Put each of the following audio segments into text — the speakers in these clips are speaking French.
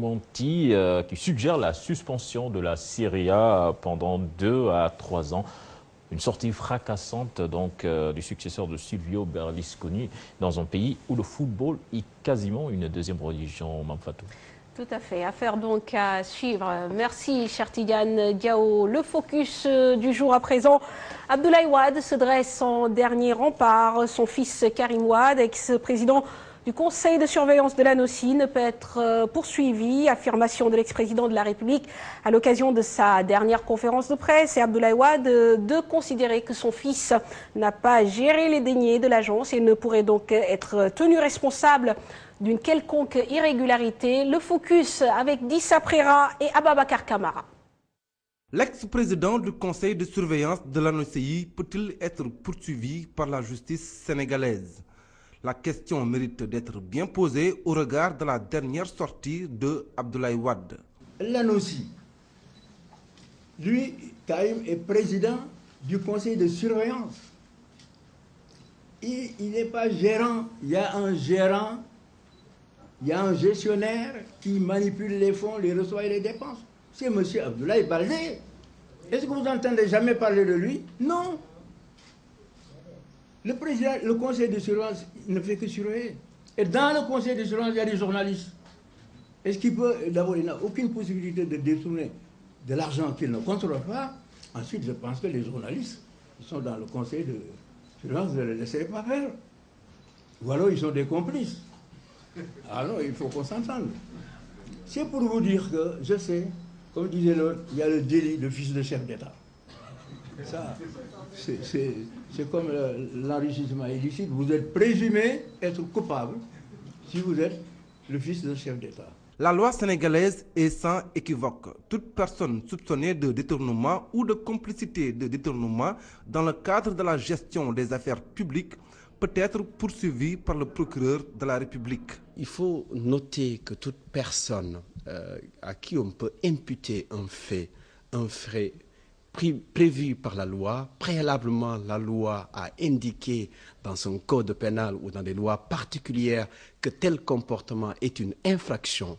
Monti qui suggère la suspension de la Serie A pendant 2 à 3 ans. Une sortie fracassante donc du successeur de Silvio Berlusconi dans un pays où le football est quasiment une deuxième religion, Mame Fatou. Tout à fait. Affaire donc à suivre. Merci, cher Tidiane Diao. Le focus du jour à présent. Abdoulaye Wade se dresse en dernier rempart. Son fils Karim Wade, ex-président du conseil de surveillance de l'ANOCI, ne peut être poursuivi. Affirmation de l'ex-président de la République à l'occasion de sa dernière conférence de presse. Et Abdoulaye Wade de considérer que son fils n'a pas géré les deniers de l'agence et ne pourrait donc être tenu responsable d'une quelconque irrégularité. Le focus avec Dissa Prera et Ababakar Kamara. L'ex-président du conseil de surveillance de l'ANOCI peut-il être poursuivi par la justice sénégalaise? La question mérite d'être bien posée au regard de la dernière sortie de Abdoulaye Wade. L'ANOCI, lui, Karim, est président du conseil de surveillance. Il n'est pas gérant, il y a un gérant. Il y a un gestionnaire qui manipule les fonds, les reçoit et les dépense. C'est M. Abdoulaye Baldé. Est-ce que vous n'entendez jamais parler de lui? Non. Le président, le conseil de surveillance, il ne fait que surveiller. Et dans le conseil de surveillance, il y a des journalistes. Est-ce qu'il peut, d'abord, il n'a aucune possibilité de détourner de l'argent qu'il ne contrôle pas. Ensuite, je pense que les journalistes, qui sont dans le conseil de surveillance, ne le laisseraient pas faire. Ou alors, ils sont des complices. Alors, il faut qu'on s'entende. C'est pour vous dire que, je sais, comme disait l'autre, il y a le délit de fils de chef d'État. Ça, c'est comme l'enrichissement illicite. Vous êtes présumé être coupable si vous êtes le fils d'un chef d'État. La loi sénégalaise est sans équivoque. Toute personne soupçonnée de détournement ou de complicité de détournement dans le cadre de la gestion des affaires publiques peut être poursuivi par le procureur de la République. Il faut noter que toute personne à qui on peut imputer un fait prévu par la loi, préalablement la loi a indiqué dans son code pénal ou dans des lois particulières que tel comportement est une infraction.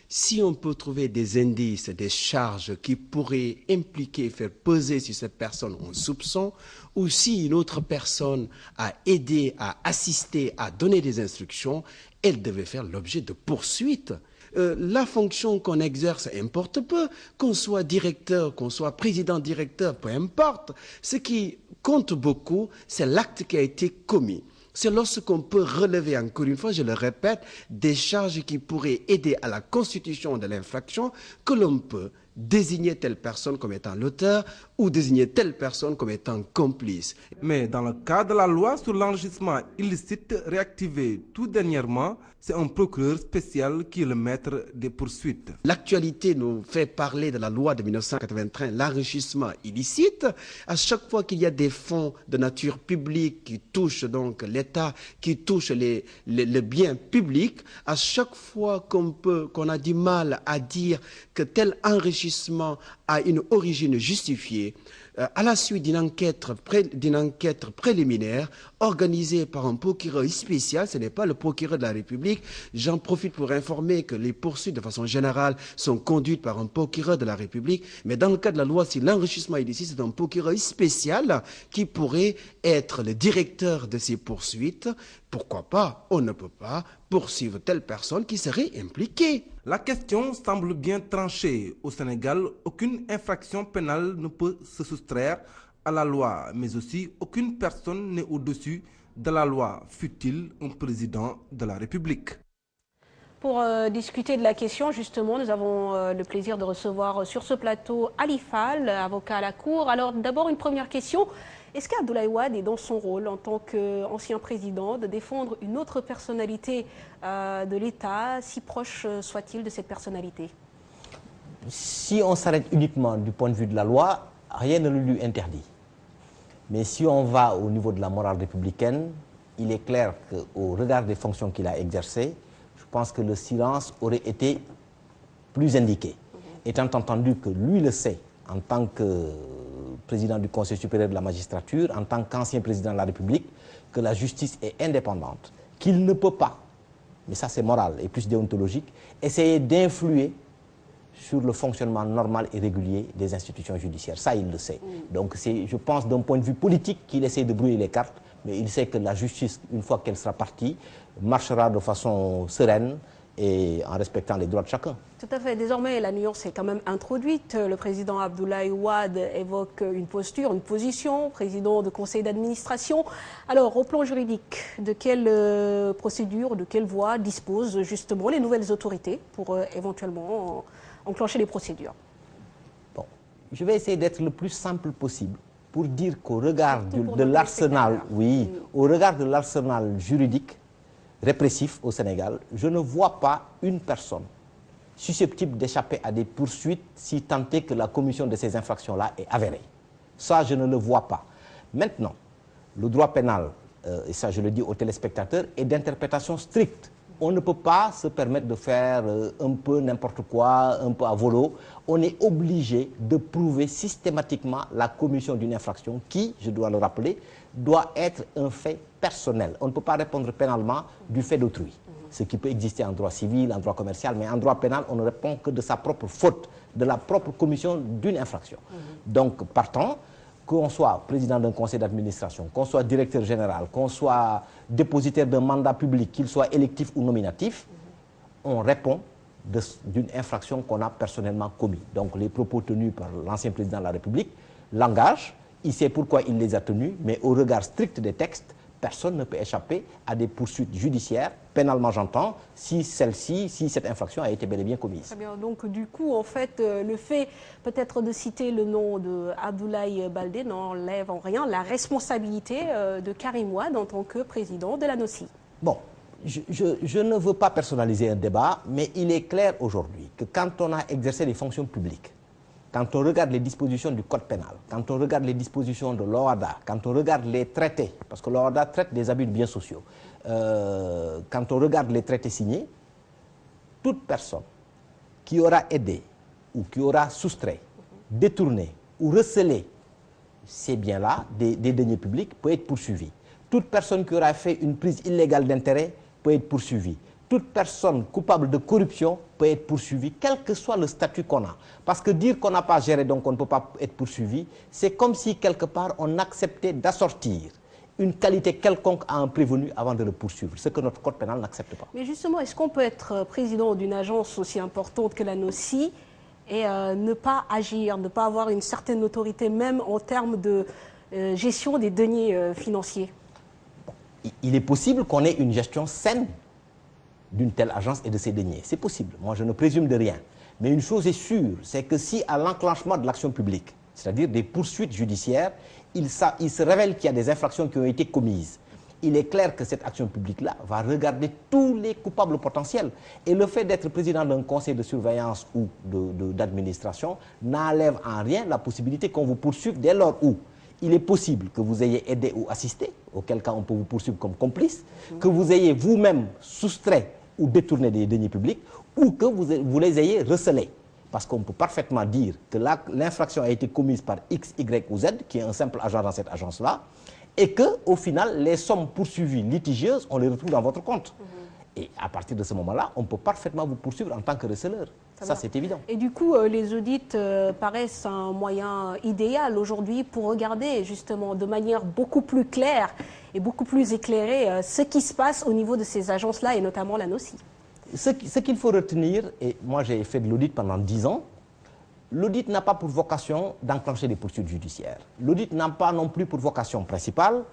Si on peut trouver des indices, des charges qui pourraient impliquer, faire peser sur cette personne un soupçon, ou si une autre personne a aidé, a assisté, a donné des instructions, elle devait faire l'objet de poursuites. La fonction qu'on exerce importe peu, qu'on soit directeur, qu'on soit président-directeur, peu importe. Ce qui compte beaucoup, c'est l'acte qui a été commis. C'est lorsqu'on peut relever, encore une fois, je le répète, des charges qui pourraient aider à la constitution de l'infraction que l'on peut désigner telle personne comme étant l'auteur ou désigner telle personne comme étant complice. Mais dans le cas de la loi sur l'enrichissement illicite réactivée tout dernièrement, c'est un procureur spécial qui est le maître des poursuites. L'actualité nous fait parler de la loi de 1993, l'enrichissement illicite. À chaque fois qu'il y a des fonds de nature publique qui touchent donc l'État, qui touchent les biens publics, à chaque fois qu'on a du mal à dire que tel enrichissement a une origine justifiée, à la suite d'une enquête préliminaire organisée par un procureur spécial, ce n'est pas le procureur de la République. J'en profite pour informer que les poursuites de façon générale sont conduites par un procureur de la République, mais dans le cas de la loi sur l'enrichissement illicite, c'est un procureur spécial qui pourrait être le directeur de ces poursuites. Pourquoi pas? On ne peut pas poursuivre telle personne qui serait impliquée. La question semble bien tranchée. Au Sénégal, aucune infraction pénale ne peut se soustraire à la loi, mais aussi aucune personne n'est au-dessus de la loi, fût-il un président de la République. Pour discuter de la question, justement, nous avons le plaisir de recevoir sur ce plateau Ali Fall, avocat à la Cour. Alors d'abord, une première question. Est-ce qu'Abdoulaye Wade est dans son rôle en tant qu'ancien président de défendre une autre personnalité de l'État, si proche soit-il de cette personnalité? Si on s'arrête uniquement du point de vue de la loi, rien ne le lui interdit. Mais si on va au niveau de la morale républicaine, il est clair qu'au regard des fonctions qu'il a exercées, je pense que le silence aurait été plus indiqué. Étant entendu que lui le sait, en tant que président du Conseil supérieur de la magistrature, en tant qu'ancien président de la République, que la justice est indépendante, qu'il ne peut pas mais ça c'est moral et plus déontologique, essayer d'influer sur le fonctionnement normal et régulier des institutions judiciaires. Ça, il le sait. Donc c'est, je pense, d'un point de vue politique qu'il essaie de brouiller les cartes, mais il sait que la justice, une fois qu'elle sera partie, marchera de façon sereine et en respectant les droits de chacun. Tout à fait. Désormais, la nuance est quand même introduite. Le président Abdoulaye Wade évoque une posture, une position, président de conseil d'administration. Alors, au plan juridique, de quelle procédure, de quelle voie disposent justement les nouvelles autorités pour éventuellement enclencher les procédures? Bon, je vais essayer d'être le plus simple possible pour dire qu'au regard de l'arsenal, oui, au regard de l'arsenal juridique répressif au Sénégal, je ne vois pas une personne susceptible d'échapper à des poursuites si tant est que la commission de ces infractions-là est avérée. Ça, je ne le vois pas. Maintenant, le droit pénal, et ça je le dis aux téléspectateurs, est d'interprétation stricte. On ne peut pas se permettre de faire un peu n'importe quoi, un peu à volo. On est obligé de prouver systématiquement la commission d'une infraction qui, je dois le rappeler, doit être un fait personnel. On ne peut pas répondre pénalement du fait d'autrui. Ce qui peut exister en droit civil, en droit commercial, mais en droit pénal, on ne répond que de sa propre faute, de la propre commission d'une infraction. Donc, partant, qu'on soit président d'un conseil d'administration, qu'on soit directeur général, qu'on soit dépositaire d'un mandat public, qu'il soit électif ou nominatif, on répond d'une infraction qu'on a personnellement commise. Donc les propos tenus par l'ancien président de la République l'engagent, il sait pourquoi il les a tenus, mais au regard strict des textes, personne ne peut échapper à des poursuites judiciaires, pénalement j'entends, si cette infraction a été bel et bien commise. Très bien, donc du coup, en fait, le fait peut-être de citer le nom de Abdoulaye Baldé n'enlève en rien la responsabilité de Karim Wade en tant que président de la NOCI. Bon, je ne veux pas personnaliser un débat, mais il est clair aujourd'hui que quand on a exercé les fonctions publiques, quand on regarde les dispositions du code pénal, quand on regarde les dispositions de l'OHADA, quand on regarde les traités, parce que l'OHADA traite des abus de biens sociaux, quand on regarde les traités signés, toute personne qui aura aidé ou qui aura soustrait, détourné ou recelé ces biens-là, des deniers publics, peut être poursuivie. Toute personne qui aura fait une prise illégale d'intérêt peut être poursuivie. Toute personne coupable de corruption peut être poursuivie, quel que soit le statut qu'on a. Parce que dire qu'on n'a pas géré, donc on ne peut pas être poursuivi, c'est comme si quelque part on acceptait d'assortir une qualité quelconque à un prévenu avant de le poursuivre, ce que notre code pénal n'accepte pas. Mais justement, est-ce qu'on peut être président d'une agence aussi importante que la NOCI et ne pas agir, ne pas avoir une certaine autorité même en termes de gestion des deniers financiers? Il est possible qu'on ait une gestion saine d'une telle agence et de ses deniers. C'est possible. Moi, je ne présume de rien. Mais une chose est sûre, c'est que si à l'enclenchement de l'action publique, c'est-à-dire des poursuites judiciaires, il se révèle qu'il y a des infractions qui ont été commises, il est clair que cette action publique-là va regarder tous les coupables potentiels. Et le fait d'être président d'un conseil de surveillance ou d'administration n'enlève en rien la possibilité qu'on vous poursuive dès lors où il est possible que vous ayez aidé ou assisté, auquel cas on peut vous poursuivre comme complice, que vous ayez vous-même soustrait ou détourné des deniers publics, ou que vous les ayez recelés. Parce qu'on peut parfaitement dire que l'infraction a été commise par X, Y ou Z, qui est un simple agent dans cette agence-là, et qu'au final, les sommes poursuivies litigieuses, on les retrouve dans votre compte. Et à partir de ce moment-là, on peut parfaitement vous poursuivre en tant que receleur. Ça, c'est évident. Et du coup, les audits paraissent un moyen idéal aujourd'hui pour regarder justement de manière beaucoup plus claire et beaucoup plus éclairée ce qui se passe au niveau de ces agences-là et notamment la NOCI. Ce qu'il faut retenir, et moi j'ai fait de l'audit pendant 10 ans, l'audit n'a pas pour vocation d'enclencher des poursuites judiciaires. L'audit n'a pas non plus pour vocation principale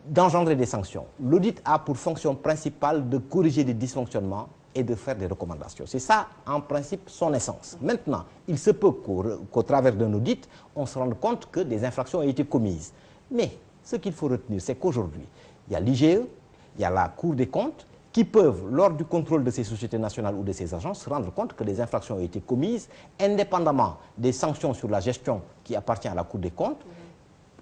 d'engendrer des sanctions. L'audit a pour fonction principale de corriger des dysfonctionnements et de faire des recommandations. C'est ça, en principe, son essence. Maintenant, il se peut qu'au travers d'un audit, on se rende compte que des infractions ont été commises. Mais ce qu'il faut retenir, c'est qu'aujourd'hui, il y a l'IGE, il y a la Cour des comptes, qui peuvent, lors du contrôle de ces sociétés nationales ou de ces agences, se rendre compte que des infractions ont été commises, indépendamment des sanctions sur la gestion qui appartient à la Cour des comptes.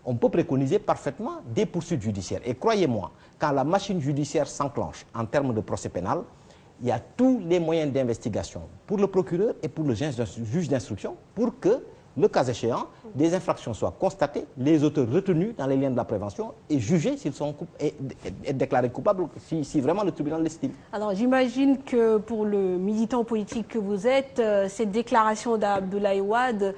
On peut préconiser parfaitement des poursuites judiciaires. Et croyez-moi, quand la machine judiciaire s'enclenche en termes de procès pénal, il y a tous les moyens d'investigation pour le procureur et pour le juge d'instruction pour que le cas échéant, des infractions soient constatées, les auteurs retenus dans les liens de la prévention et jugés s'ils sont et déclarés coupables si vraiment le tribunal l'estime. Alors j'imagine que pour le militant politique que vous êtes, cette déclaration d'Abdoulaye Wade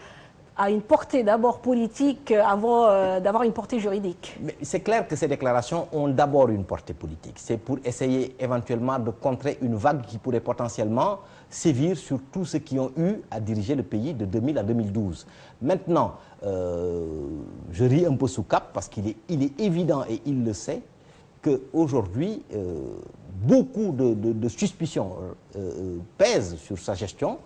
a une portée d'abord politique avant d'avoir une portée juridique. C'est clair que ces déclarations ont d'abord une portée politique. C'est pour essayer éventuellement de contrer une vague qui pourrait potentiellement sévir sur tous ceux qui ont eu à diriger le pays de 2000 à 2012. Maintenant, je ris un peu sous cap parce qu'il est évident et il le sait qu'aujourd'hui, beaucoup de suspicions pèsent sur sa gestion.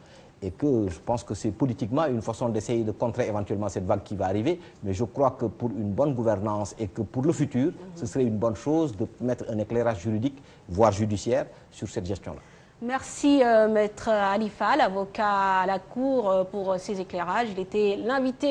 Et que je pense que c'est politiquement une façon d'essayer de contrer éventuellement cette vague qui va arriver. Mais je crois que pour une bonne gouvernance et que pour le futur, ce serait une bonne chose de mettre un éclairage juridique, voire judiciaire, sur cette gestion-là. Merci Maître Ali Fall, avocat à la Cour, pour ces éclairages. Il était l'invité